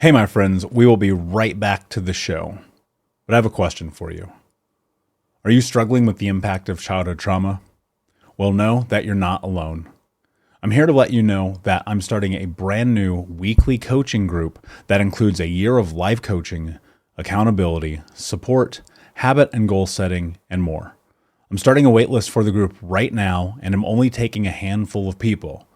Hey, my friends, we will be right back to the show. But I have a question for you. Are you struggling with the impact of childhood trauma? Well, know that you're not alone. I'm here to let you know that I'm starting a brand new weekly coaching group that includes a year of life coaching, accountability, support, habit and goal setting, and more. I'm starting a waitlist for the group right now, and I'm only taking a handful of people.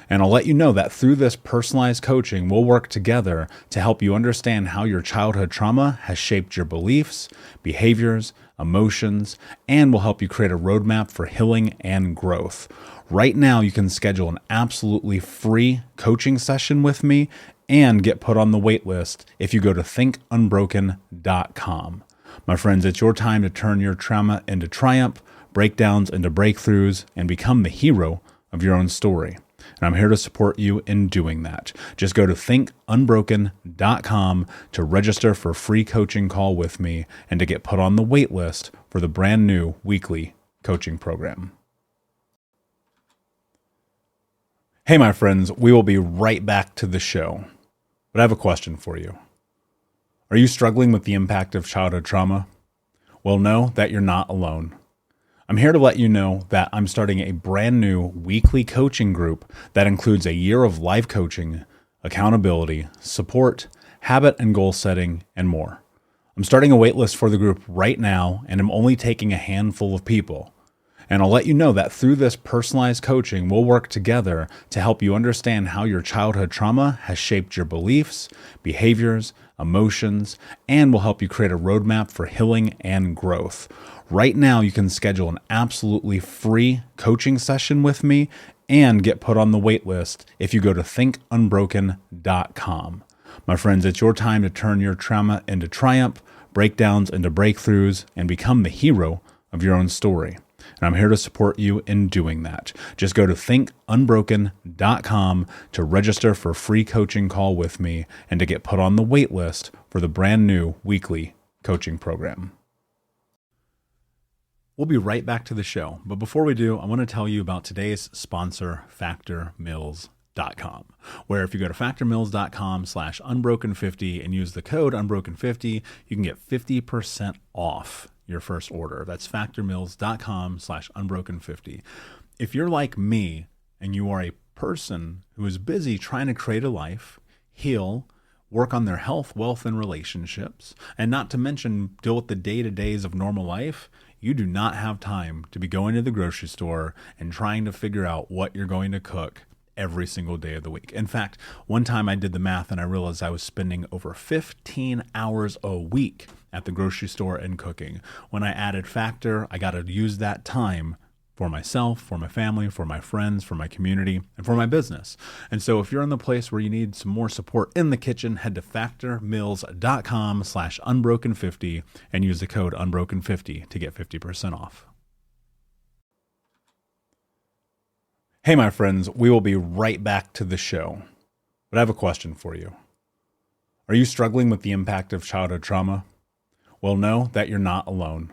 And I'll let you know that through this personalized coaching, we'll work together to help you understand how your childhood trauma has shaped your beliefs, behaviors, emotions, and will help you create a roadmap for healing and growth. Right now, you can schedule an absolutely free coaching session with me and get put on the wait list if you go to thinkunbroken.com. My friends, it's your time to turn your trauma into triumph, breakdowns into breakthroughs, and become the hero of your own story. And I'm here to support you in doing that. Just go to thinkunbroken.com to register for a free coaching call with me and to get put on the wait list for the brand new weekly coaching program. Hey, my friends, we will be right back to the show. But I have a question for you. Are you struggling with the impact of childhood trauma? Well, know that you're not alone. I'm here to let you know that I'm starting a brand new weekly coaching group that includes a year of life coaching, accountability, support, habit and goal setting, and more. I'm starting a waitlist for the group right now, and I'm only taking a handful of people. And I'll let you know that through this personalized coaching, we'll work together to help you understand how your childhood trauma has shaped your beliefs, behaviors, emotions, and will help you create a roadmap for healing and growth. Right now, you can schedule an absolutely free coaching session with me and get put on the wait list if you go to thinkunbroken.com. My friends, it's your time to turn your trauma into triumph, breakdowns into breakthroughs, and become the hero of your own story. And I'm here to support you in doing that. Just go to thinkunbroken.com to register for a free coaching call with me and to get put on the wait list for the brand new weekly coaching program. We'll be right back to the show. But before we do, I want to tell you about today's sponsor, factormeals.com, where if you go to factormeals.com/unbroken50 and use the code unbroken50, you can get 50% off your first order. That's factormeals.com/unbroken50. If you're like me and you are a person who is busy trying to create a life, heal, work on their health, wealth, and relationships, and not to mention deal with the day-to-days of normal life, you do not have time to be going to the grocery store and trying to figure out what you're going to cook every single day of the week. In fact, one time I did the math and I realized I was spending over 15 hours a week at the grocery store and cooking. When I added Factor, I got to use that time for myself, for my family, for my friends, for my community, and for my business. And so if you're in the place where you need some more support in the kitchen, head to factormeals.com/unbroken50 and use the code unbroken50 to get 50% off. Hey, my friends, we will be right back to the show. But I have a question for you. Are you struggling with the impact of childhood trauma? Well, know that you're not alone.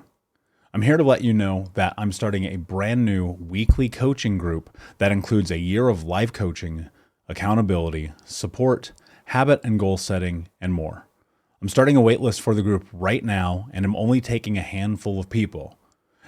I'm here to let you know that I'm starting a brand new weekly coaching group that includes a year of life coaching, accountability, support, habit and goal setting, and more. I'm starting a waitlist for the group right now, and I'm only taking a handful of people.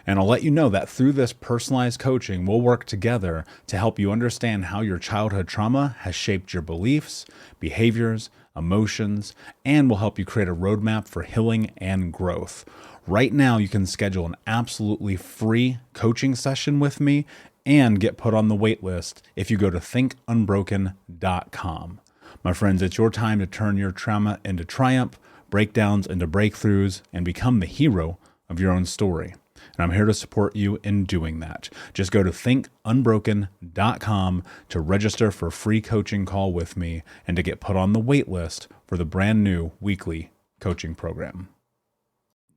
And I'll let you know that through this personalized coaching, we'll work together to help you understand how your childhood trauma has shaped your beliefs, behaviors, emotions, and will help you create a roadmap for healing and growth. Right now, you can schedule an absolutely free coaching session with me and get put on the wait list if you go to thinkunbroken.com. My friends, it's your time to turn your trauma into triumph, breakdowns into breakthroughs, and become the hero of your own story. And I'm here to support you in doing that. Just go to thinkunbroken.com to register for a free coaching call with me and to get put on the wait list for the brand new weekly coaching program.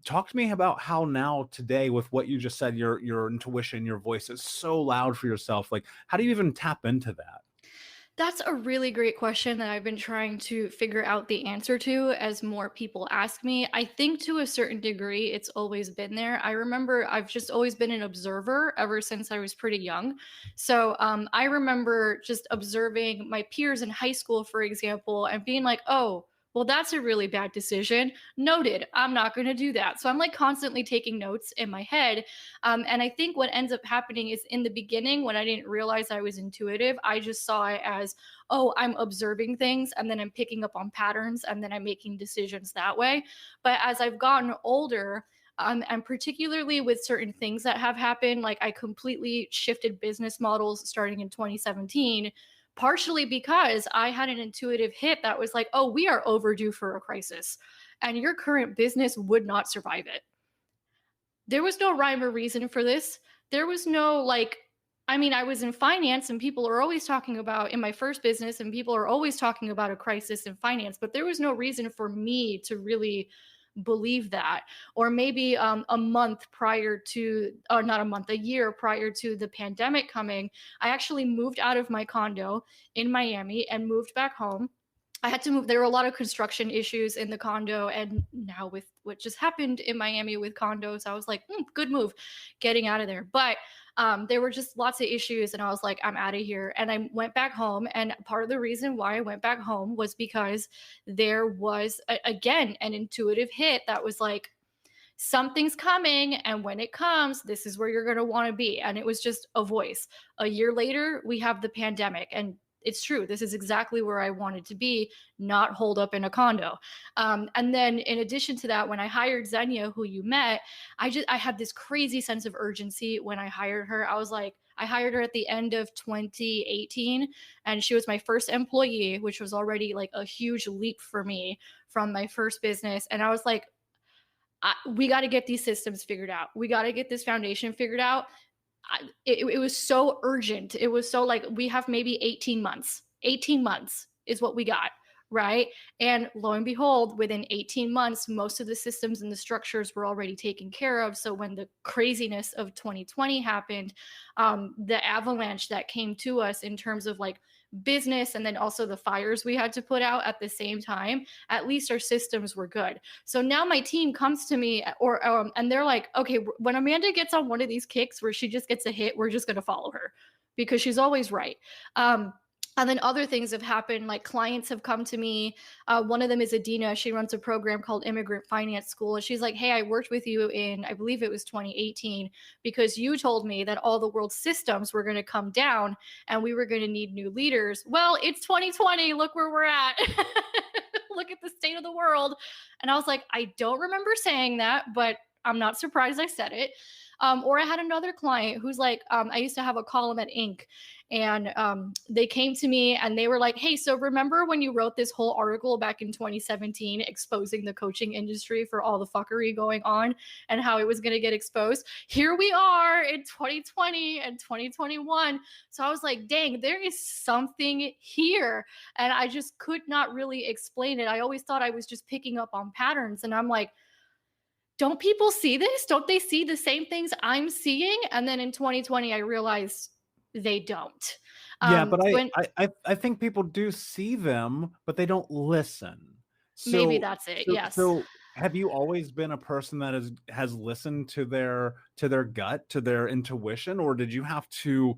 Talk to me about how now today with what you just said, your intuition, your voice is so loud for yourself. Like, how do you even tap into that? That's a really great question that I've been trying to figure out the answer to as more people ask me. I think to a certain degree, it's always been there. I remember I've just always been an observer ever since I was pretty young. So I remember just observing my peers in high school, for example, and being like, oh, Well, that's a really bad decision. Noted. I'm not going to do that. So I'm like constantly taking notes in my head. And I think what ends up happening is in the beginning, when I didn't realize I was intuitive, I just saw it as, oh, I'm observing things and then I'm picking up on patterns and then I'm making decisions that way. But as I've gotten older, and particularly with certain things that have happened, like I completely shifted business models starting in 2017, partially because I had an intuitive hit that was like, oh, we are overdue for a crisis and your current business would not survive it. There was no rhyme or reason for this. There was no I mean, I was in finance and people are always talking about in my first business and people are always talking about a crisis in finance, but there was no reason for me to really believe that. Or maybe a month prior to, or not a month, a year prior to the pandemic coming, I actually moved out of my condo in Miami and moved back home. I had to move. There were a lot of construction issues in the condo. And now with what just happened in Miami with condos, I was like, good move getting out of there. But there were just lots of issues. And I was like, I'm out of here. And I went back home. And part of the reason why I went back home was because there was, again, an intuitive hit that was like, something's coming. And when it comes, this is where you're going to want to be. And it was just a voice. A year later, we have the pandemic. And it's true. This is exactly where I wanted to be, not holed up in a condo. And then in addition to that, when I hired Xenia, who you met, I had this crazy sense of urgency when I hired her. I was like, I hired her at the end of 2018 and she was my first employee, which was already like a huge leap for me from my first business. And I was like, we got to get these systems figured out. We got to get this foundation figured out. It was so urgent. It was so like, we have maybe 18 months. 18 months is what we got, right? And lo and behold, within 18 months, most of the systems and the structures were already taken care of. So when the craziness of 2020 happened, the avalanche that came to us in terms of like business and then also the fires we had to put out at the same time, at least our systems were good. So now my team comes to me and they're like, okay, when Amanda gets on one of these kicks where she just gets a hit, we're just going to follow her because she's always right. And then other things have happened, like clients have come to me. One of them is Adina. She runs a program called Immigrant Finance School. And she's like, hey, I worked with you in, I believe it was 2018, because you told me that all the world's systems were going to come down and we were going to need new leaders. Well, it's 2020. Look where we're at. Look at the state of the world. And I was like, I don't remember saying that, but I'm not surprised I said it. Or I had another client who's like, I used to have a column at Inc. And they came to me and they were like, hey, so remember when you wrote this whole article back in 2017 exposing the coaching industry for all the fuckery going on and how it was going to get exposed? Here we are in 2020 and 2021. So I was like, dang, there is something here. And I just could not really explain it. I always thought I was just picking up on patterns. And I'm like, don't people see this? Don't they see the same things I'm seeing? And then in 2020, I realized they don't. But I think people do see them, but they don't listen. So, maybe that's it. Yes. So have you always been a person that has listened to their gut, to their intuition, or did you have to?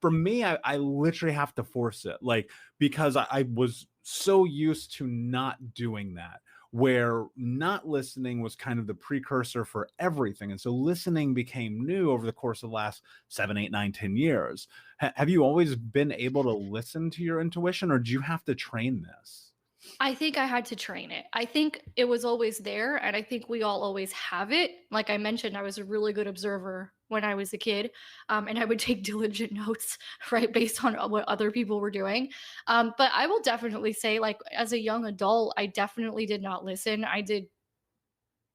For me, I literally have to force it, like, because I was so used to not doing that, where not listening was kind of the precursor for everything. And so listening became new over the course of the last 7, 8, 9, 10 years. Have you always been able to listen to your intuition, or do you have to train this? I think I had to train it. I think it was always there, and I think we all always have it. Like I mentioned, I was a really good observer when I was a kid, and I would take diligent notes, right, based on what other people were doing. But I will definitely say, like, as a young adult, I definitely did not listen. I did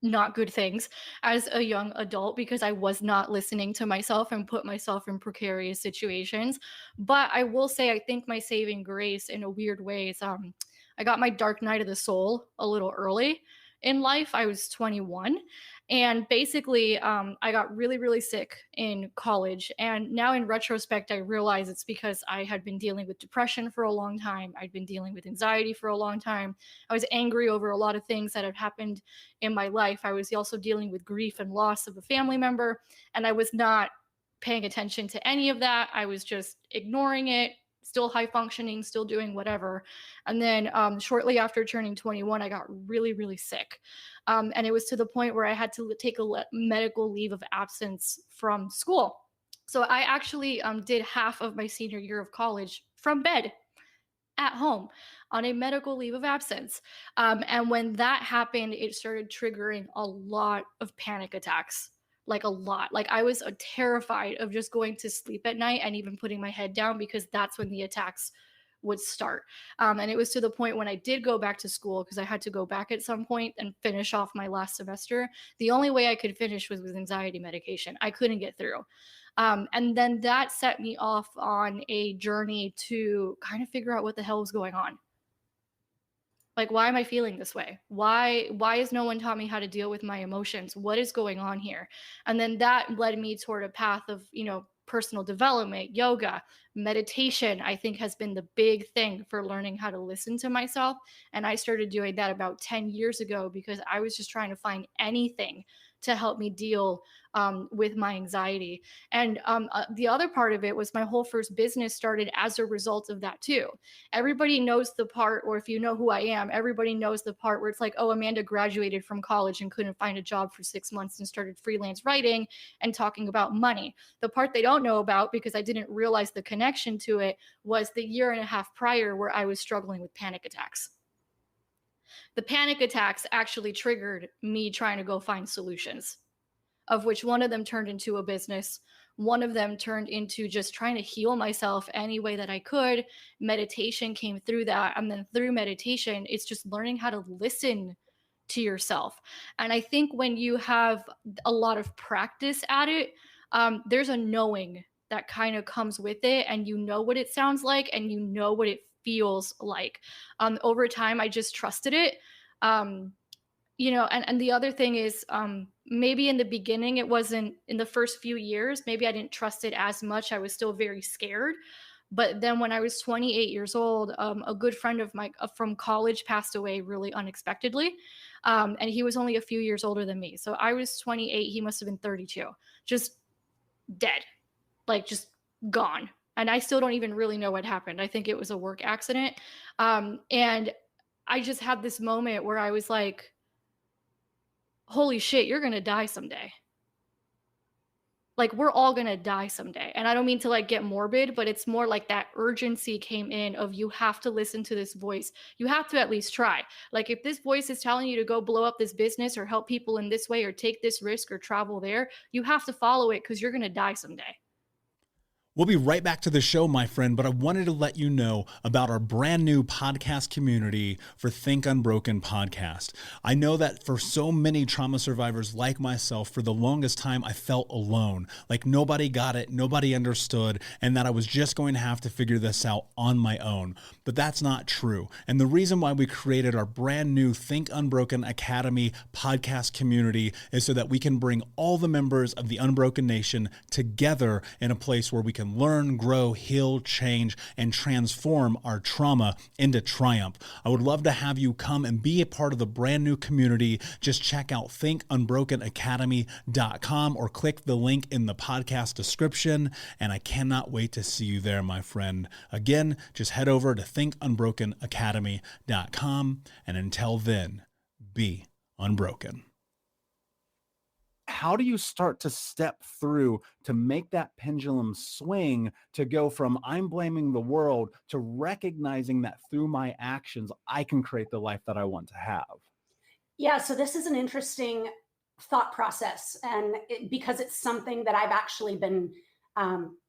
not good things as a young adult because I was not listening to myself and put myself in precarious situations. But I will say, I think my saving grace in a weird way is I got my dark night of the soul a little early in life. I was 21. And basically, I got really, really sick in college. And now in retrospect, I realize it's because I had been dealing with depression for a long time. I'd been dealing with anxiety for a long time. I was angry over a lot of things that had happened in my life. I was also dealing with grief and loss of a family member. And I was not paying attention to any of that. I was just ignoring it, still high functioning, still doing whatever. And then shortly after turning 21, I got really, really sick. And it was to the point where I had to take a medical leave of absence from school. So I actually did half of my senior year of college from bed at home on a medical leave of absence. And when that happened, it started triggering a lot of panic attacks, like a lot. Like I was terrified of just going to sleep at night and even putting my head down, because that's when the attacks would start. And it was to the point when I did go back to school, because I had to go back at some point and finish off my last semester. The only way I could finish was with anxiety medication. I couldn't get through. And then that set me off on a journey to kind of figure out what the hell was going on. Like, why am I feeling this way? Why has no one taught me how to deal with my emotions? What is going on here? And then that led me toward a path of, personal development, yoga, meditation, I think has been the big thing for learning how to listen to myself. And I started doing that about 10 years ago, because I was just trying to find anything to help me deal with my anxiety. And the other part of it was my whole first business started as a result of that too. Everybody knows the part, or if you know who I am, everybody knows the part where it's like, oh, Amanda graduated from college and couldn't find a job for 6 months and started freelance writing and talking about money. The part they don't know about, because I didn't realize the connection to it, was the year and a half prior where I was struggling with panic attacks. The panic attacks actually triggered me trying to go find solutions, of which one of them turned into a business. One of them turned into just trying to heal myself any way that I could. Meditation came through that. And then through meditation, it's just learning how to listen to yourself. And I think when you have a lot of practice at it, there's a knowing that kind of comes with it, and you know what it sounds like, and you know what it feels like. Over time, I just trusted it. And the other thing is, maybe in the beginning, it wasn't in the first few years, maybe I didn't trust it as much. I was still very scared. But then when I was 28 years old, a good friend of mine from college passed away really unexpectedly. And he was only a few years older than me. So I was 28, he must have been 32, just dead, like just gone. And I still don't even really know what happened. I think it was a work accident. And I just had this moment where I was like, holy shit, you're going to die someday. Like, we're all going to die someday. And I don't mean to like get morbid, but it's more like that urgency came in of, you have to listen to this voice. You have to at least try. Like, if this voice is telling you to go blow up this business or help people in this way or take this risk or travel there, you have to follow it, because you're going to die someday. We'll be right back to the show, my friend, but I wanted to let you know about our brand new podcast community for Think Unbroken Podcast. I know that for so many trauma survivors like myself, for the longest time, I felt alone, like nobody got it, nobody understood, and that I was just going to have to figure this out on my own. But that's not true. And the reason why we created our brand new Think Unbroken Academy podcast community is so that we can bring all the members of the Unbroken Nation together in a place where we can learn, grow, heal, change, and transform our trauma into triumph. I would love to have you come and be a part of the brand new community. Just check out thinkunbrokenacademy.com or click the link in the podcast description. And I cannot wait to see you there, my friend. Again, just head over to thinkunbrokenacademy.com. And until then, be unbroken. How do you start to step through to make that pendulum swing, to go from I'm blaming the world to recognizing that through my actions, I can create the life that I want to have? Yeah, so this is an interesting thought process, and because it's something that I've actually been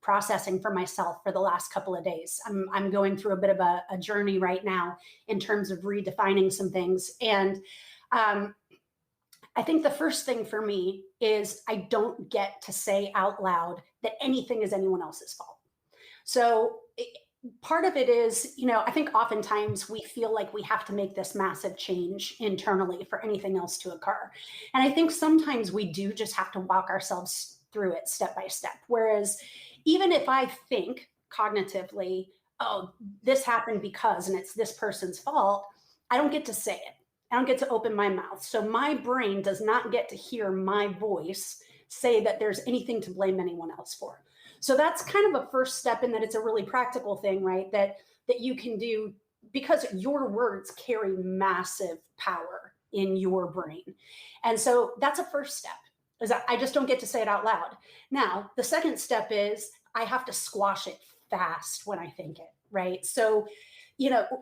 processing for myself for the last couple of days. I'm going through a bit of a journey right now in terms of redefining some things. And I think the first thing for me is I don't get to say out loud that anything is anyone else's fault. So part of it is, I think oftentimes we feel like we have to make this massive change internally for anything else to occur. And I think sometimes we do just have to walk ourselves through it step by step. Whereas even if I think cognitively, oh, this happened because, and it's this person's fault, I don't get to say it. I don't get to open my mouth. So my brain does not get to hear my voice say that there's anything to blame anyone else for. So that's kind of a first step in that it's a really practical thing, right? That you can do, because your words carry massive power in your brain. And so that's a first step, is I just don't get to say it out loud. Now, the second step is I have to squash it fast when I think it, right? So,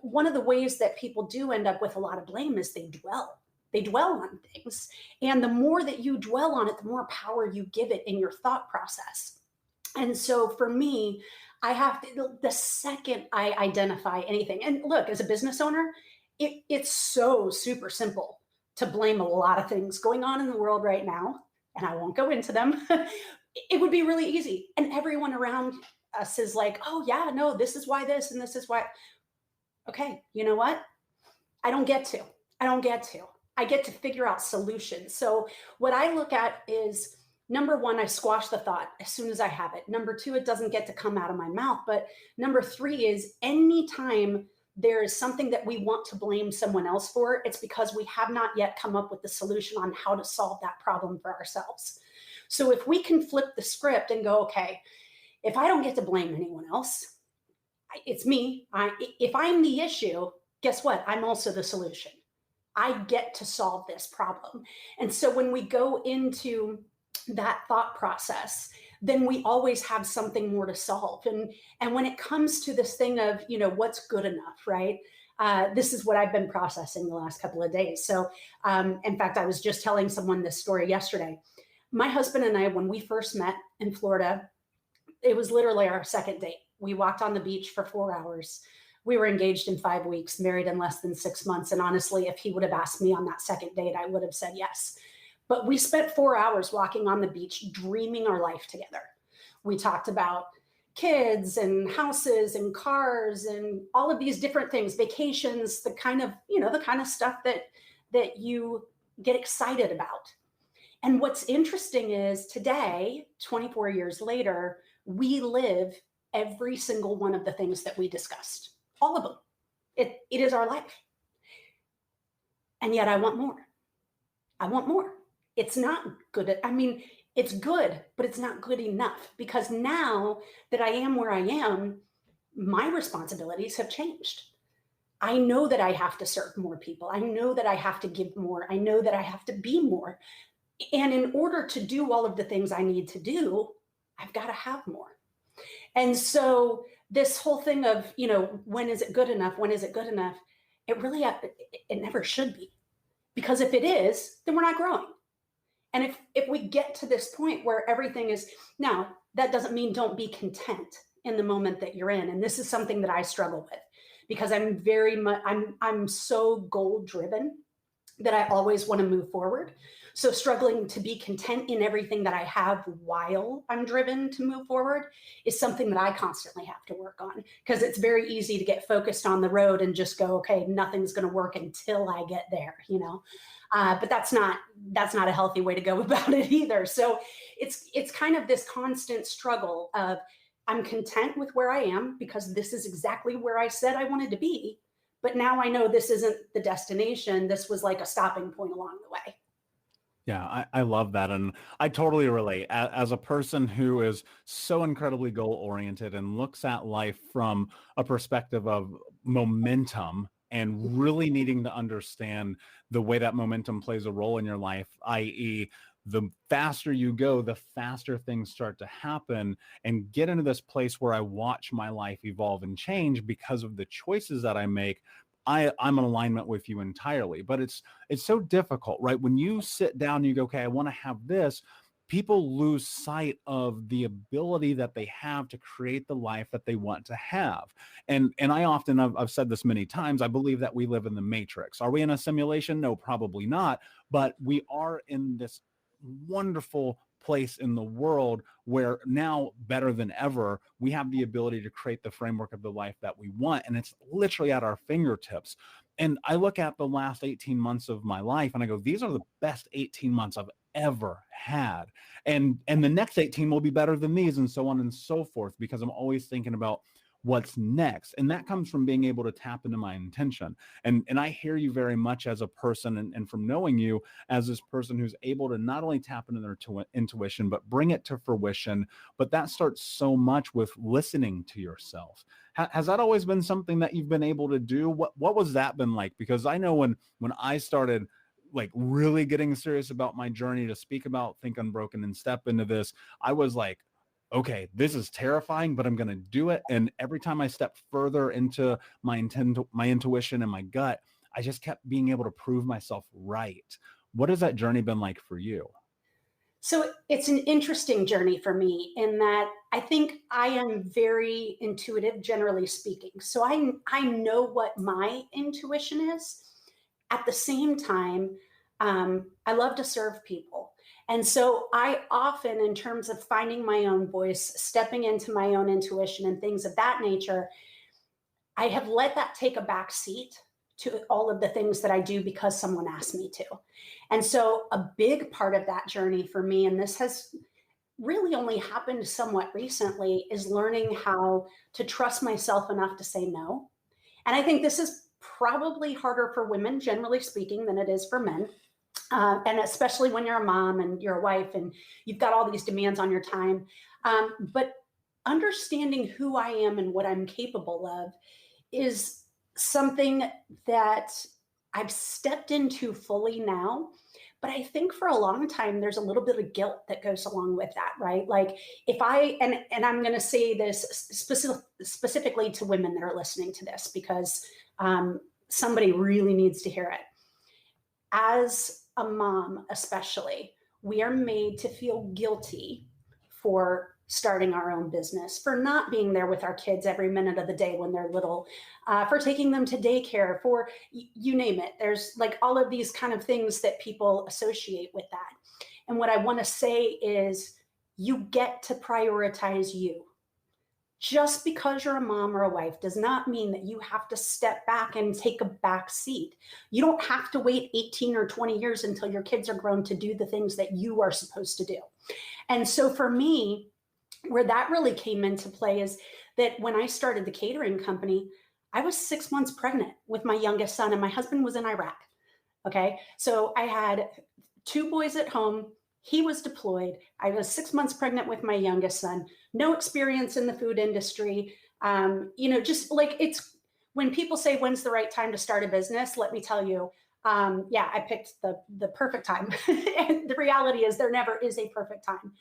one of the ways that people do end up with a lot of blame is they dwell. They dwell on things. And the more that you dwell on it, the more power you give it in your thought process. And so for me, I have to, the second I identify anything, and look, as a business owner, it's so super simple to blame a lot of things going on in the world right now, and I won't go into them. It would be really easy. And everyone around us is like, oh yeah, no, this is why this, and this is why. Okay, you know what? I don't get to. I get to figure out solutions. So what I look at is, number one, I squash the thought as soon as I have it. Number two, it doesn't get to come out of my mouth. But number three is, anytime there is something that we want to blame someone else for, it's because we have not yet come up with the solution on how to solve that problem for ourselves. So if we can flip the script and go, okay, if I don't get to blame anyone else, it's me. If I'm the issue, guess what? I'm also the solution. I get to solve this problem. And so when we go into that thought process, then we always have something more to solve. And when it comes to this thing of, what's good enough, right? This is what I've been processing the last couple of days. So in fact, I was just telling someone this story yesterday. My husband and I, when we first met in Florida, it was literally our second date. We walked on the beach for 4 hours. We were engaged in 5 weeks, married in less than 6 months. And honestly, if he would have asked me on that second date, I would have said yes. But we spent 4 hours walking on the beach, dreaming our life together. We talked about kids and houses and cars and all of these different things, vacations, the kind of stuff that you get excited about. And what's interesting is today, 24 years later, we live every single one of the things that we discussed, all of them. It is our life. And yet I want more. I want more. It's not good. It's good, but it's not good enough, because now that I am where I am, my responsibilities have changed. I know that I have to serve more people. I know that I have to give more. I know that I have to be more. And in order to do all of the things I need to do, I've got to have more. And so this whole thing of, when is it good enough? When is it good enough? It never should be. Because if it is, then we're not growing. And if we get to this point where everything is, now that doesn't mean don't be content in the moment that you're in. And this is something that I struggle with, because I'm so goal driven that I always want to move forward. So struggling to be content in everything that I have while I'm driven to move forward is something that I constantly have to work on, because it's very easy to get focused on the road and just go, okay, nothing's going to work until I get there, but that's not a healthy way to go about it either. So it's kind of this constant struggle of, I'm content with where I am because this is exactly where I said I wanted to be. But now I know this isn't the destination. This was like a stopping point along the way. Yeah, I love that. And I totally relate. As a person who is so incredibly goal-oriented and looks at life from a perspective of momentum and really needing to understand the way that momentum plays a role in your life, i.e., the faster you go, the faster things start to happen, and get into this place where I watch my life evolve and change because of the choices that I make. I'm in alignment with you entirely, but it's so difficult, right? When you sit down and you go, okay, I want to have this, people lose sight of the ability that they have to create the life that they want to have. And I often, I've said this many times, I believe that we live in the Matrix. Are we in a simulation? No, probably not. But we are in this wonderful place in the world where now, better than ever, we have the ability to create the framework of the life that we want. And it's literally at our fingertips. And I look at the last 18 months of my life and I go, these are the best 18 months I've ever had. And the next 18 will be better than these, and so on and so forth, because I'm always thinking about what's next. And that comes from being able to tap into my intention. And I hear you very much as a person, and from knowing you as this person who's able to not only tap into their intuition, but bring it to fruition. But that starts so much with listening to yourself. Has that always been something that you've been able to do? What was that been like? Because I know when I started like really getting serious about my journey to speak about Think Unbroken and step into this, I was like, okay, this is terrifying, but I'm going to do it. And every time I stepped further into my intuition and my gut, I just kept being able to prove myself right. What has that journey been like for you? So it's an interesting journey for me in that I think I am very intuitive, generally speaking. So I know what my intuition is. At the same time, I love to serve people. And so I often, in terms of finding my own voice, stepping into my own intuition and things of that nature, I have let that take a back seat to all of the things that I do because someone asked me to. And so a big part of that journey for me, and this has really only happened somewhat recently, is learning how to trust myself enough to say no. And I think this is probably harder for women, generally speaking, than it is for men. And especially when you're a mom and you're a wife and you've got all these demands on your time. But understanding who I am and what I'm capable of is something that I've stepped into fully now. But I think for a long time, there's a little bit of guilt that goes along with that, right? Like if and I'm going to say this specifically to women that are listening to this, because somebody really needs to hear it. As a mom, especially, we are made to feel guilty for starting our own business, for not being there with our kids every minute of the day when they're little, for taking them to daycare, for you name it. There's like all of these kind of things that people associate with that. And what I want to say is you get to prioritize you. Just because you're a mom or a wife does not mean that you have to step back and take a back seat. You don't have to wait 18 or 20 years until your kids are grown to do the things that you are supposed to do. And so for me, where that really came into play is that when I started the catering company, I was 6 months pregnant with my youngest son, and my husband was in Iraq. Okay. So I had 2 boys at home. He was deployed. I was 6 months pregnant with my youngest son, no experience in the food industry. Just like it's when people say, when's the right time to start a business? Let me tell you, I picked the perfect time. And the reality is there never is a perfect time.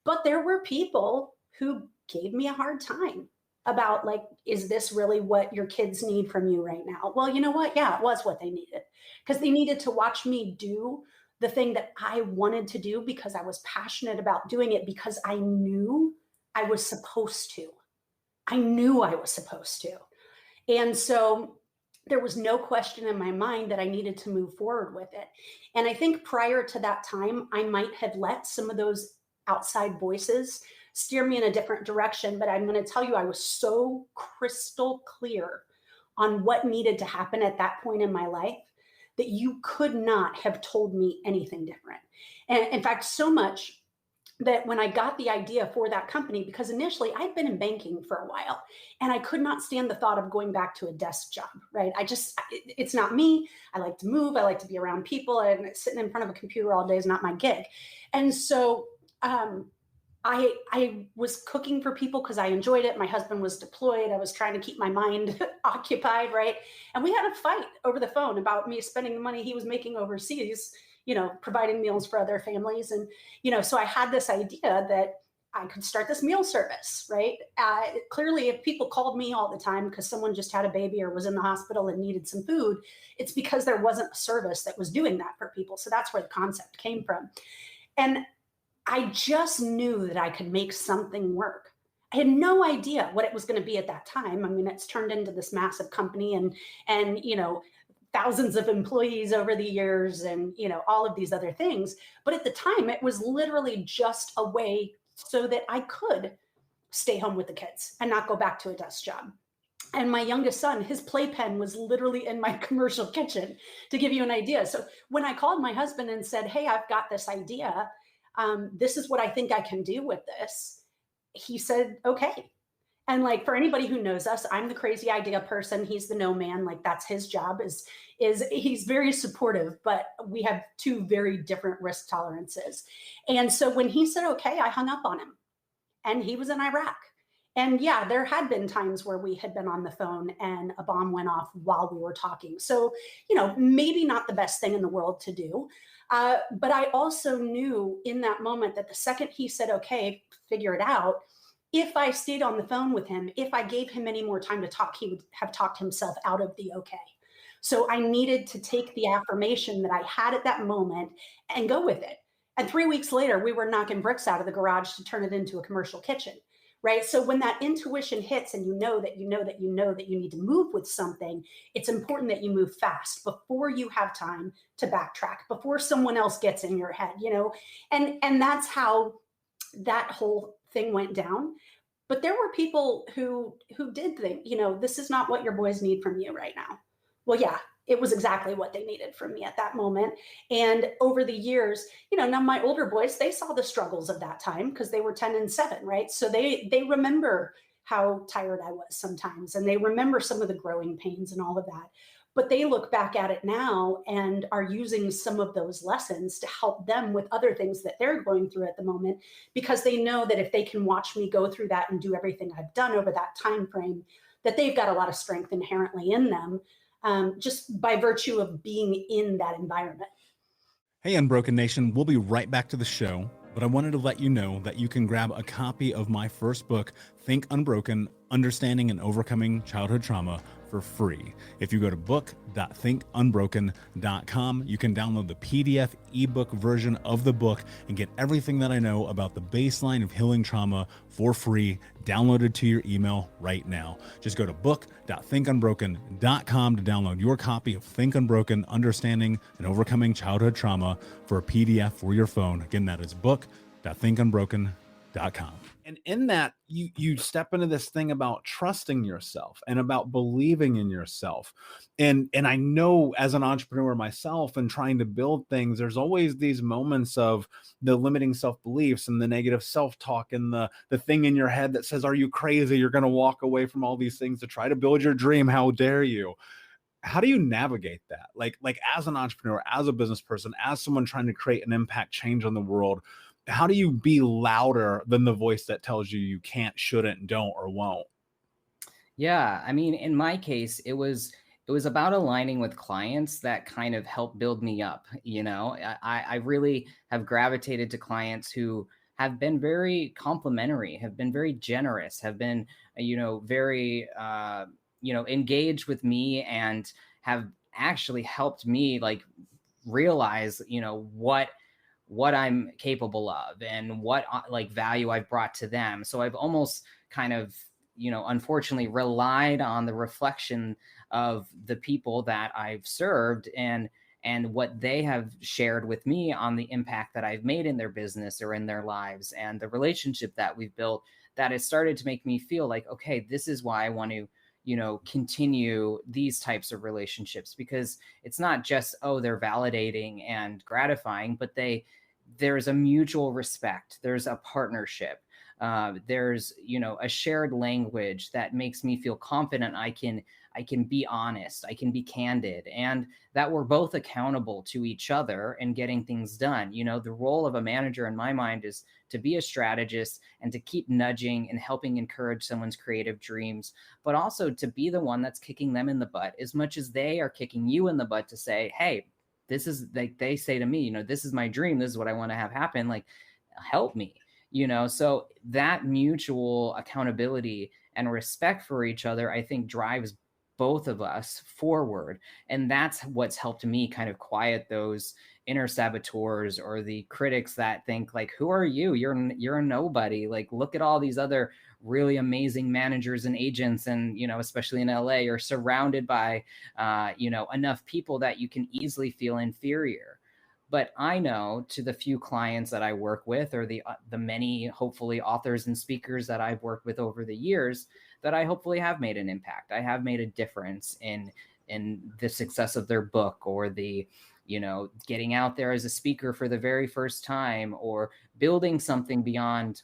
But there were people who gave me a hard time about like, is this really what your kids need from you right now? Well, you know what? Yeah, it was what they needed, because they needed to watch me do the thing that I wanted to do because I was passionate about doing it, because I knew I was supposed to. I knew I was supposed to. And so there was no question in my mind that I needed to move forward with it. And I think prior to that time, I might have let some of those outside voices steer me in a different direction. But I'm going to tell you, I was so crystal clear on what needed to happen at that point in my life that you could not have told me anything different. And in fact, so much that when I got the idea for that company, because initially I'd been in banking for a while and I could not stand the thought of going back to a desk job, right? It's not me. I like to move. I like to be around people, and sitting in front of a computer all day is not my gig. And so I was cooking for people because I enjoyed it. My husband was deployed. I was trying to keep my mind occupied, right? And we had a fight over the phone about me spending the money he was making overseas, providing meals for other families. And, so I had this idea that I could start this meal service, right? Clearly, if people called me all the time because someone just had a baby or was in the hospital and needed some food, it's because there wasn't a service that was doing that for people. So that's where the concept came from. And I just knew that I could make something work. I had no idea what it was going to be at that time. I mean, it's turned into this massive company and thousands of employees over the years and, all of these other things. But at the time, it was literally just a way so that I could stay home with the kids and not go back to a desk job. And my youngest son, his playpen was literally in my commercial kitchen, to give you an idea. So when I called my husband and said, hey, I've got this idea, this is what I think I can do with this, he said, okay. And like, for anybody who knows us, I'm the crazy idea person. He's the no man. Like, that's his job, is he's very supportive, but we have two very different risk tolerances. And so when he said, okay, I hung up on him, and he was in Iraq. And yeah, there had been times where we had been on the phone and a bomb went off while we were talking. So, maybe not the best thing in the world to do. But I also knew in that moment that the second he said, okay, figure it out, if I stayed on the phone with him, if I gave him any more time to talk, he would have talked himself out of the okay. So I needed to take the affirmation that I had at that moment and go with it. And 3 weeks later, we were knocking bricks out of the garage to turn it into a commercial kitchen, right? So when that intuition hits and you know that you need to move with something, it's important that you move fast before you have time to backtrack, before someone else gets in your head, and that's how that whole thing went down. But there were people who did think, this is not what your boys need from you right now. Well, yeah, it was exactly what they needed from me at that moment. And over the years, now my older boys, they saw the struggles of that time because they were 10 and 7, right? So they remember how tired I was sometimes, and they remember some of the growing pains and all of that. But they look back at it now and are using some of those lessons to help them with other things that they're going through at the moment, because they know that if they can watch me go through that and do everything I've done over that time frame, that they've got a lot of strength inherently in them, just by virtue of being in that environment. Hey, Unbroken Nation, we'll be right back to the show, but I wanted to let you know that you can grab a copy of my first book, Think Unbroken, Understanding and Overcoming Childhood Trauma, for free. If you go to book.thinkunbroken.com, you can download the PDF ebook version of the book and get everything that I know about the baseline of healing trauma for free, downloaded to your email right now. Just go to book.thinkunbroken.com to download your copy of Think Unbroken, Understanding and Overcoming Childhood Trauma for a PDF for your phone. Again, that is book.thinkunbroken.com. And in that, you step into this thing about trusting yourself and about believing in yourself. And I know as an entrepreneur myself and trying to build things, there's always these moments of the limiting self-beliefs and the negative self-talk and the thing in your head that says, are you crazy? You're going to walk away from all these things to try to build your dream. How dare you? How do you navigate that? Like as an entrepreneur, as a business person, as someone trying to create an impact change on the world, how do you be louder than the voice that tells you you can't, shouldn't, don't, or won't? Yeah, I mean, in my case, it was about aligning with clients that kind of helped build me up. I really have gravitated to clients who have been very complimentary, have been very generous, have been, very, engaged with me, and have actually helped me like realize, what I'm capable of and what like value I've brought to them. So I've almost kind of, unfortunately relied on the reflection of the people that I've served and what they have shared with me on the impact that I've made in their business or in their lives, and the relationship that we've built that has started to make me feel like, okay, this is why I want to, continue these types of relationships, because it's not just, oh, they're validating and gratifying, but there's a mutual respect. There's a partnership. There's, a shared language that makes me feel confident. I can be honest. I can be candid, and that we're both accountable to each other and getting things done. The role of a manager in my mind is to be a strategist and to keep nudging and helping encourage someone's creative dreams, but also to be the one that's kicking them in the butt as much as they are kicking you in the butt to say, hey, this is, like they say to me, this is my dream. This is what I want to have happen. Like, help me, so that mutual accountability and respect for each other, I think, drives both of us forward. And that's what's helped me kind of quiet those inner saboteurs or the critics that think like, who are you? You're a nobody. Like, look at all these other really amazing managers and agents. And, especially in LA, you're surrounded by, enough people that you can easily feel inferior. But I know, to the few clients that I work with, or the many, hopefully, authors and speakers that I've worked with over the years, that I hopefully have made an impact. I have made a difference in the success of their book, or the, getting out there as a speaker for the very first time, or building something beyond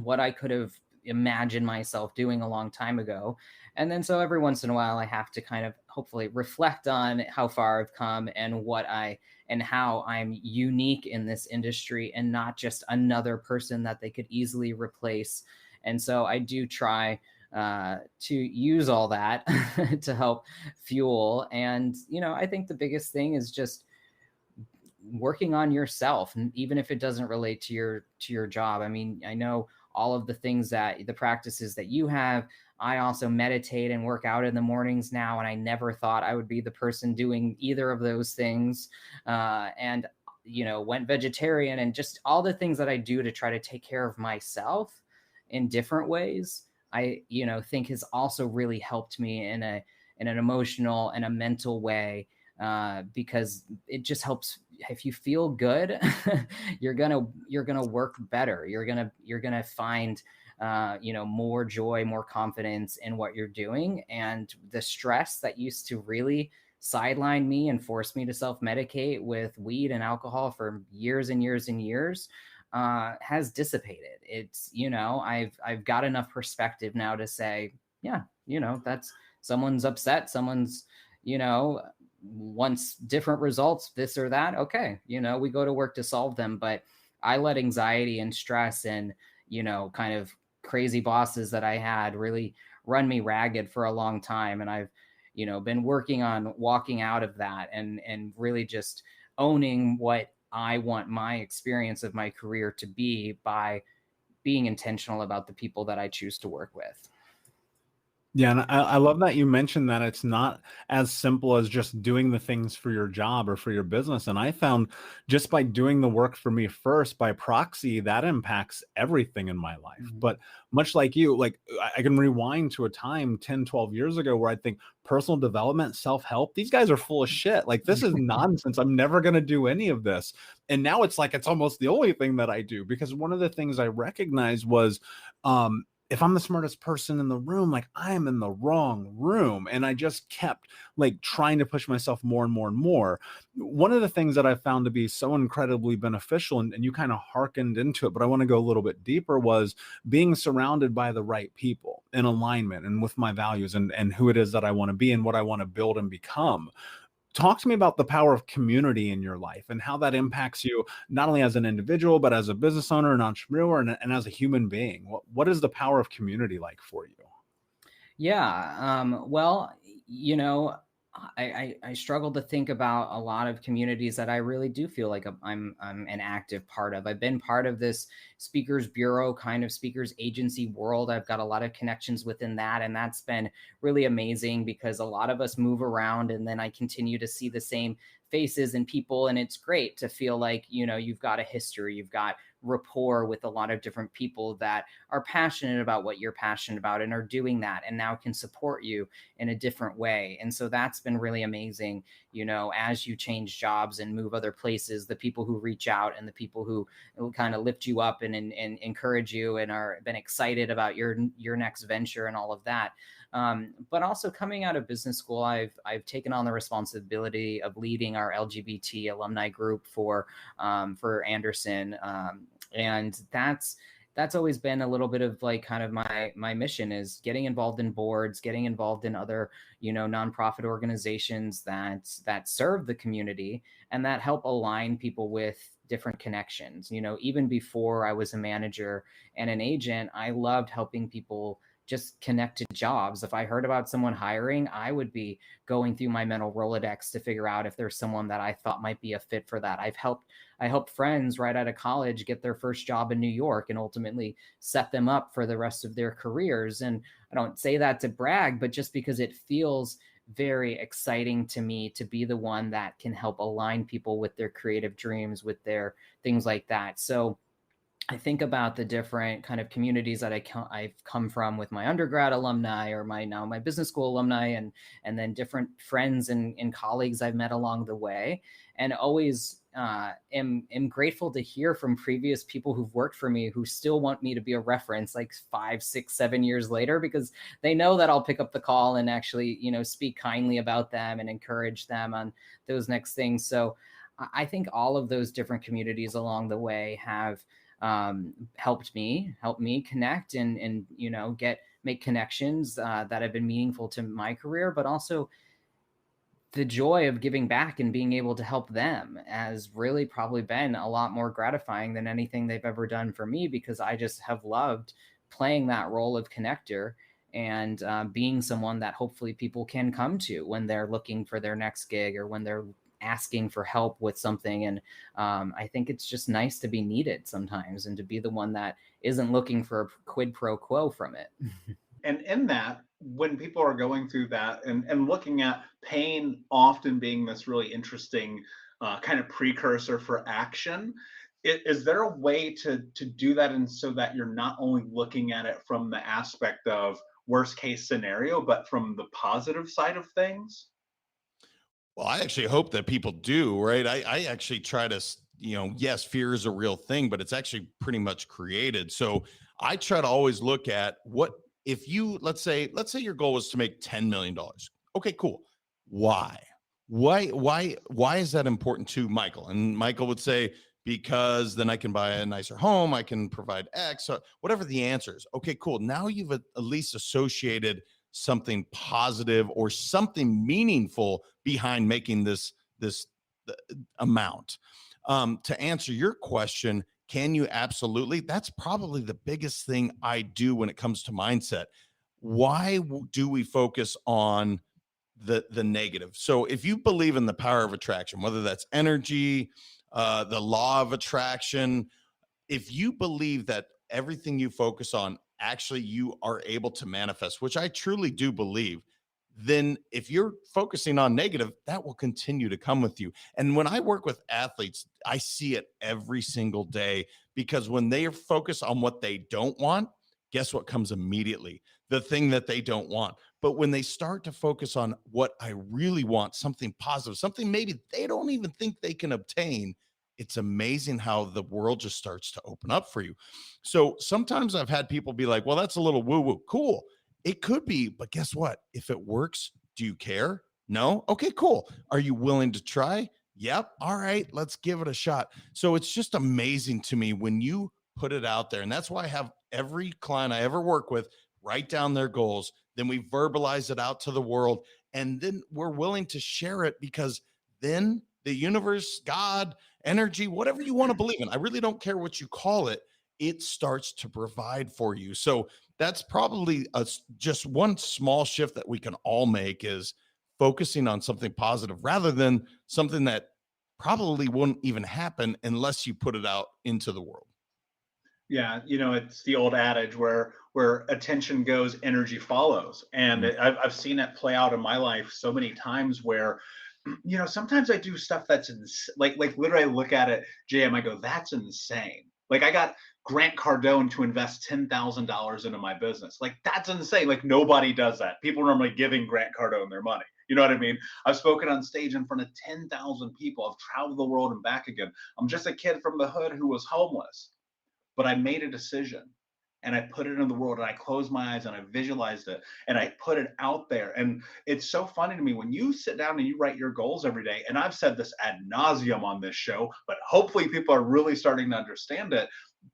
what I could have imagine myself doing a long time ago. And then so every once in a while I have to kind of hopefully reflect on how far I've come and how I'm unique in this industry and not just another person that they could easily replace. And so I do try to use all that to help fuel. And, I think the biggest thing is just working on yourself, and even if it doesn't relate to your job. I mean, I know all of the things the practices that you have. I also meditate and work out in the mornings now, and I never thought I would be the person doing either of those things. And went vegetarian, and just all the things that I do to try to take care of myself in different ways, I think has also really helped me in an emotional and a mental way, because it just helps. If you feel good, you're gonna work better. You're gonna find more joy, more confidence in what you're doing. And the stress that used to really sideline me and force me to self-medicate with weed and alcohol for years and years and years has dissipated. It's, I've got enough perspective now to say, yeah, that's someone's upset, someone's, wants different results, this or that. Okay. We go to work to solve them, but I let anxiety and stress and, kind of crazy bosses that I had really run me ragged for a long time. And I've, been working on walking out of that and really just owning what I want my experience of my career to be by being intentional about the people that I choose to work with. Yeah, and I love that you mentioned that it's not as simple as just doing the things for your job or for your business. And I found just by doing the work for me first, by proxy, that impacts everything in my life. Mm-hmm. But much like you, like I can rewind to a time 10, 12 years ago where I think personal development, self-help, these guys are full of shit. Like, this is nonsense. I'm never going to do any of this. And now it's like, it's almost the only thing that I do, because one of the things I recognized was, if I'm the smartest person in the room, like, I am in the wrong room. And I just kept like trying to push myself more and more and more. One of the things that I found to be so incredibly beneficial, and you kind of hearkened into it, but I want to go a little bit deeper, was being surrounded by the right people in alignment and with my values and who it is that I want to be and what I want to build and become. Talk to me about the power of community in your life and how that impacts you, not only as an individual, but as a business owner, an entrepreneur, and as a human being. What is the power of community like for you? Yeah. Well, I struggle to think about a lot of communities that I really do feel like I'm an active part of. I've been part of this speakers bureau, kind of speakers agency world. I've got a lot of connections within that. And that's been really amazing because a lot of us move around, and then I continue to see the same faces and people. And it's great to feel like, you've got a history, you've got rapport with a lot of different people that are passionate about what you're passionate about and are doing that and now can support you in a different way. And so that's been really amazing. As you change jobs and move other places, the people who reach out and the people who kind of lift you up and encourage you and are been excited about your next venture and all of that. But also coming out of business school, I've taken on the responsibility of leading our LGBT alumni group for Anderson. And that's always been a little bit of like kind of my mission, is getting involved in boards, getting involved in other, nonprofit organizations that serve the community and that help align people with different connections. Even before I was a manager and an agent, I loved helping people just connect to jobs. If I heard about someone hiring, I would be going through my mental Rolodex to figure out if there's someone that I thought might be a fit for that. I helped friends right out of college get their first job in New York and ultimately set them up for the rest of their careers. And I don't say that to brag, but just because it feels very exciting to me to be the one that can help align people with their creative dreams, with their things like that. So I think about the different kind of communities that I've come from with my undergrad alumni or my business school alumni, and then different friends and colleagues I've met along the way, and always am grateful to hear from previous people who've worked for me who still want me to be a reference like 5, 6, 7 years later, because they know that I'll pick up the call and actually, speak kindly about them and encourage them on those next things. So I think all of those different communities along the way have helped me connect and make connections that have been meaningful to my career, but also the joy of giving back and being able to help them has really probably been a lot more gratifying than anything they've ever done for me, because I just have loved playing that role of connector and being someone that hopefully people can come to when they're looking for their next gig or when they're asking for help with something. And I think it's just nice to be needed sometimes and to be the one that isn't looking for a quid pro quo from it. And in that, when people are going through that and looking at pain often being this really interesting kind of precursor for action, is there a way to do that, and so that you're not only looking at it from the aspect of worst case scenario, but from the positive side of things? Well, I actually hope that people do, right? I actually try to, yes, fear is a real thing, but it's actually pretty much created. So I try to always look at what, if you, let's say your goal was to make $10 million. Okay, cool. Why is that important to Michael? And Michael would say, because then I can buy a nicer home, I can provide X, whatever the answer is. Okay, cool. Now you've at least associated something positive or something meaningful behind making this amount. To answer your question, can you? Absolutely. That's probably the biggest thing I do when it comes to mindset. Why do we focus on the negative? So if you believe in the power of attraction, whether that's energy, the law of attraction, if you believe that everything you focus on, actually you are able to manifest, which I truly do believe, then if you're focusing on negative, that will continue to come with you. And when I work with athletes, I see it every single day, because when they are focused on what they don't want, guess what comes immediately? The thing that they don't want. But when they start to focus on what I really want, something positive, something maybe they don't even think they can obtain, it's amazing how the world just starts to open up for you. So sometimes I've had people be like, well, that's a little woo-woo. Cool. It could be, but guess what? If it works, do you care? No? Okay, cool. Are you willing to try? Yep. All right, let's give it a shot. So it's just amazing to me when you put it out there. And that's why I have every client I ever work with write down their goals. Then we verbalize it out to the world. And then we're willing to share it, because then the universe, God, energy, whatever you want to believe in, I really don't care what you call it, it starts to provide for you. So that's probably just one small shift that we can all make, is focusing on something positive rather than something that probably won't even happen unless you put it out into the world. Yeah, it's the old adage where attention goes, energy follows. And I've seen it play out in my life so many times where, sometimes I do stuff that's like literally I look at it, JM, I go, that's insane. Like I got Grant Cardone to invest $10,000 into my business. Like that's insane. Like nobody does that. People are normally giving Grant Cardone their money. You know what I mean? I've spoken on stage in front of 10,000 people. I've traveled the world and back again. I'm just a kid from the hood who was homeless, but I made a decision and I put it in the world, and I closed my eyes and I visualized it and I put it out there. And it's so funny to me when you sit down and you write your goals every day. And I've said this ad nauseum on this show, but hopefully people are really starting to understand it,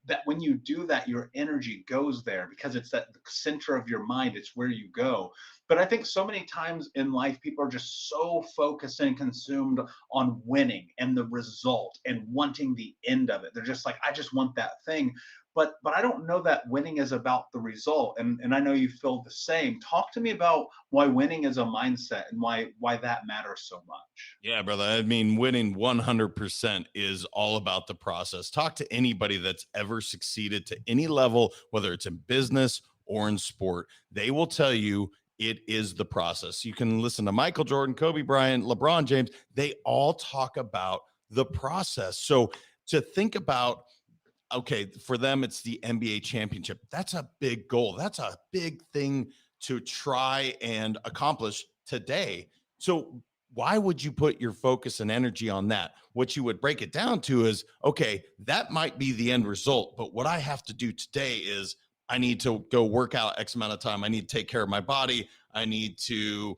that when you do that, your energy goes there, because it's that center of your mind. It's where you go. But I think so many times in life, people are just so focused and consumed on winning and the result and wanting the end of it. They're just like, I just want that thing. But I don't know that winning is about the result. And I know you feel the same. Talk to me about why winning is a mindset and why that matters so much. Yeah, brother. I mean, winning 100% is all about the process. Talk to anybody that's ever succeeded to any level, whether it's in business or in sport. They will tell you it is the process. You can listen to Michael Jordan, Kobe Bryant, LeBron James. They all talk about the process. So to think about, okay, for them, it's the NBA championship. That's a big goal. That's a big thing to try and accomplish today. So why would you put your focus and energy on that? What you would break it down to is, okay, that might be the end result, but what I have to do today is I need to go work out X amount of time. I need to take care of my body. I need to,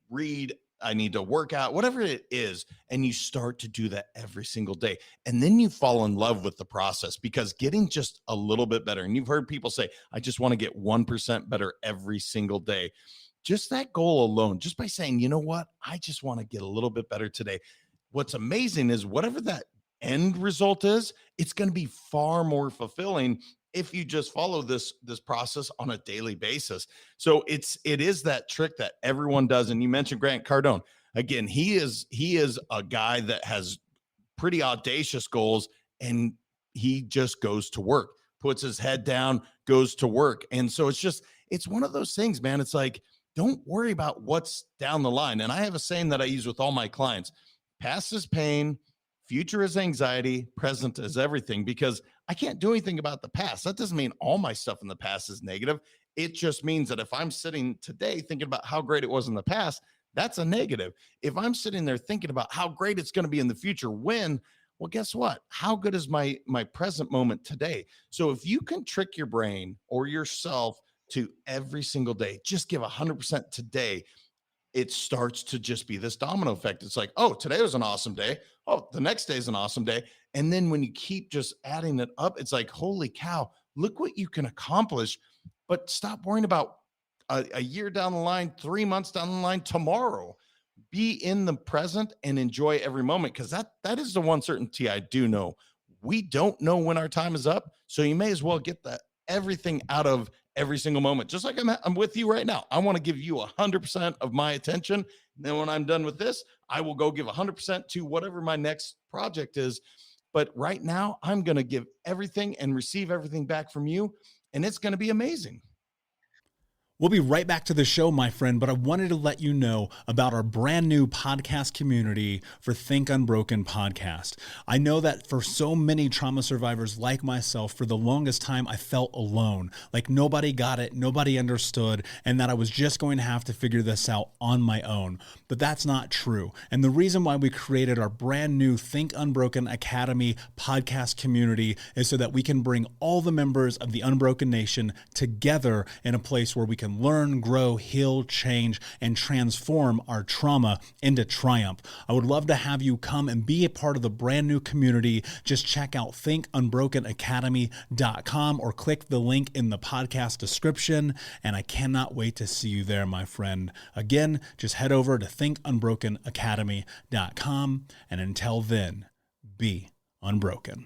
read I need to work out, whatever it is. And you start to do that every single day. And then you fall in love with the process, because getting just a little bit better. And you've heard people say, I just want to get 1% better every single day. Just that goal alone, just by saying, you know what, I just want to get a little bit better today. What's amazing is whatever that end result is, it's going to be far more fulfilling if you just follow this process on a daily basis. So it is that trick that everyone does. And you mentioned Grant Cardone. Again, he is a guy that has pretty audacious goals, and he just goes to work, puts his head down, goes to work. And so it's one of those things, man. It's like, don't worry about what's down the line. And I have a saying that I use with all my clients: past is pain, future is anxiety, present is everything. Because I can't do anything about the past. That doesn't mean all my stuff in the past is negative. It just means that if I'm sitting today thinking about how great it was in the past, that's a negative. If I'm sitting there thinking about how great it's going to be in the future, well, guess what? How good is my present moment today? So if you can trick your brain or yourself to every single day, just give 100% today, it starts to just be this domino effect. It's like, oh, today was an awesome day. Oh, the next day is an awesome day. And then when you keep just adding it up, it's like, holy cow, look what you can accomplish. But stop worrying about a year down the line, 3 months down the line, tomorrow. Be in the present and enjoy every moment, because that is the one certainty I do know. We don't know when our time is up. So you may as well get everything out of every single moment. Just like I'm with you right now. I want to give you 100% of my attention. And then when I'm done with this, I will go give 100% to whatever my next project is. But right now, I'm going to give everything and receive everything back from you. And it's going to be amazing. We'll be right back to the show, my friend, but I wanted to let you know about our brand new podcast community for Think Unbroken Podcast. I know that for so many trauma survivors like myself, for the longest time, I felt alone, like nobody got it, nobody understood, and that I was just going to have to figure this out on my own. But that's not true. And the reason why we created our brand new Think Unbroken Academy podcast community is so that we can bring all the members of the Unbroken Nation together in a place where we can learn, grow, heal, change, and transform our trauma into triumph. I would love to have you come and be a part of the brand new community. Just check out thinkunbrokenacademy.com or click the link in the podcast description. And I cannot wait to see you there, my friend. Again, just head over to thinkunbrokenacademy.com. And until then, be unbroken.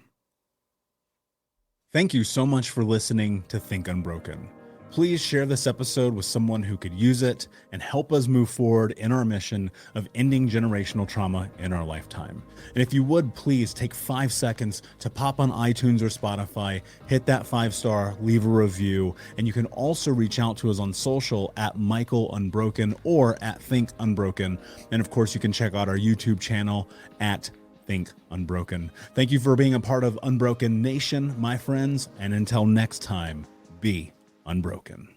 Thank you so much for listening to Think Unbroken. Please share this episode with someone who could use it and help us move forward in our mission of ending generational trauma in our lifetime. And if you would, please take 5 seconds to pop on iTunes or Spotify, hit that 5-star, leave a review, and you can also reach out to us on social at Michael Unbroken or at Think Unbroken. And of course, you can check out our YouTube channel at Think Unbroken. Thank you for being a part of Unbroken Nation, my friends, and until next time, be unbroken.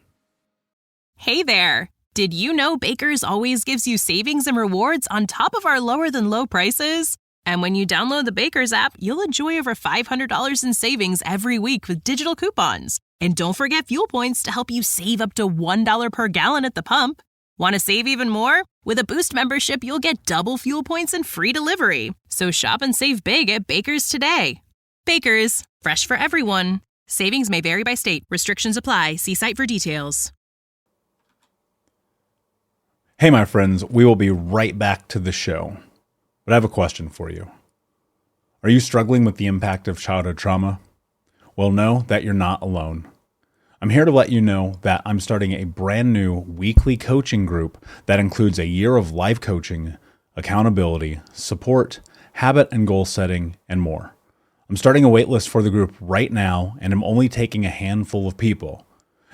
Hey there! Did you know Baker's always gives you savings and rewards on top of our lower than low prices? And when you download the Baker's app, you'll enjoy over $500 in savings every week with digital coupons. And don't forget fuel points to help you save up to $1 per gallon at the pump. Want to save even more? With a Boost membership, you'll get double fuel points and free delivery. So shop and save big at Baker's today. Baker's, fresh for everyone. Savings may vary by state. Restrictions apply. See site for details. Hey, my friends, we will be right back to the show. But I have a question for you. Are you struggling with the impact of childhood trauma? Well, know that you're not alone. I'm here to let you know that I'm starting a brand new weekly coaching group that includes a year of live coaching, accountability, support, habit and goal setting, and more. I'm starting a waitlist for the group right now, and I'm only taking a handful of people.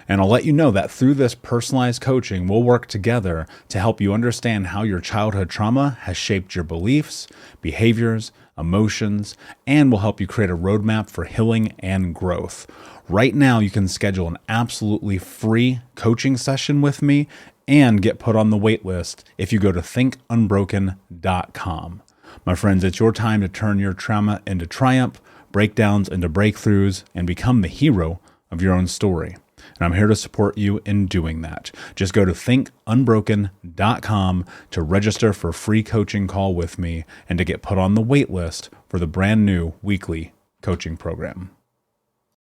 And I'll let you know that through this personalized coaching, we'll work together to help you understand how your childhood trauma has shaped your beliefs, behaviors, emotions, and will help you create a roadmap for healing and growth. Right now, you can schedule an absolutely free coaching session with me and get put on the waitlist if you go to thinkunbroken.com. My friends, it's your time to turn your trauma into triumph, breakdowns into breakthroughs, and become the hero of your own story. and I'm here to support you in doing that. Just go to thinkunbroken.com to register for a free coaching call with me and to get put on the wait list for the brand new weekly coaching program.